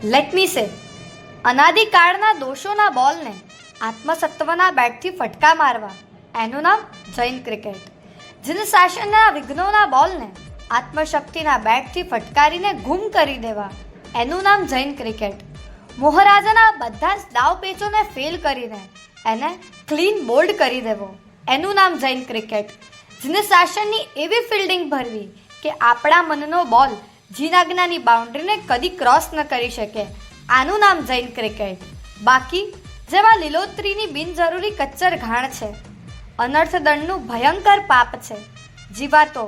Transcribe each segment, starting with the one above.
Let me સે, અનાદિકાળના દોષોના બોલને આત્મસત્વના બેટથી ફટકા મારવા, એનું નામ જૈન ક્રિકેટ. જીન શાસનના વિઘ્નોના બોલને આત્મશક્તિના બેટથી ફટકારીને ગુમ કરી દેવા, એનું નામ જૈન ક્રિકેટ. મોહરાજાના બધા જ દાવ પેચોને ફેલ કરીને એને ક્લીન બોલ્ડ કરી દેવો, એનું નામ જૈન ક્રિકેટ. જીન શાસનની એવી ફિલ્ડિંગ ભરવી કે આપણા મનનો બોલ જીનાજ્ઞાની બાઉન્ડ્રીને કદી ક્રોસ ન કરી શકે, આનું નામ જૈન ક્રિકેટ. બાકી જેમાં લીલોતરીની બિનજરૂરી કચ્ચર ઘાણ છે, અનર્થ દંડનું ભયંકર પાપ છે, જીવાતો,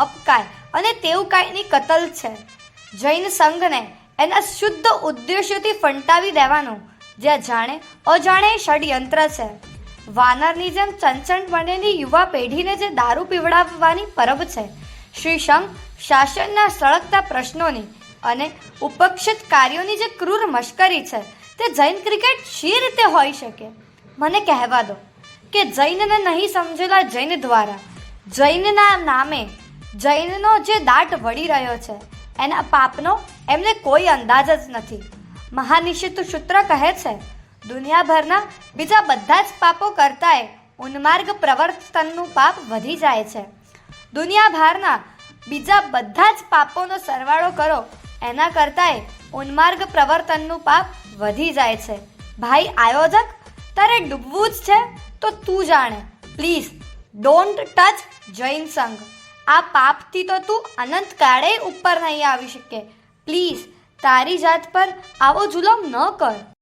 અપકાય અને તેવકાયની કતલ છે. જૈન સંઘને એના શુદ્ધ ઉદ્દેશ્યોથી ફંટાવી દેવાનું, જે જાણે અજાણે ષડયંત્ર છે. વાનરની જેમ ચંચળ બનેલી યુવા પેઢીને જે દારૂ પીવડાવવાની પરબ છે. શ્રી સંઘ શાસનના સળગતા પ્રશ્નોની અને ઉપક્ષિત કાર્યોની જે ક્રૂર મશ્કરી છે, તે જૈન ક્રિકેટ શી રીતે હોઈ શકે? મને કહેવા દો કે જૈનને નહીં સમજેલા જૈન દ્વારા જૈનના નામે જૈનનો જે દાટ વળી રહ્યો છે, એના પાપનો એમને કોઈ અંદાજ જ નથી. મહાનિષિત સૂત્ર કહે છે, દુનિયાભરના બીજા બધા જ પાપો કરતાંય ઉન્માર્ગ પ્રવર્તનનું પાપ વધી જાય છે. દુનિયાભરના બીજા બધા જ પાપોનો સરવાળો કરો, એના કરતાંય ઉન્માર્ગ પ્રવર્તનનું પાપ વધી જાય છે. ભાઈ આયોજક, તારે ડૂબવું જ છે તો તું જાણે. પ્લીઝ ડોન્ટ ટચ જૈન સંઘ. આ પાપથી તો તું અનંત કાળે ઉપર નહીં આવી શકે. પ્લીઝ તારી જાત પર આવો જુલમ ન કર.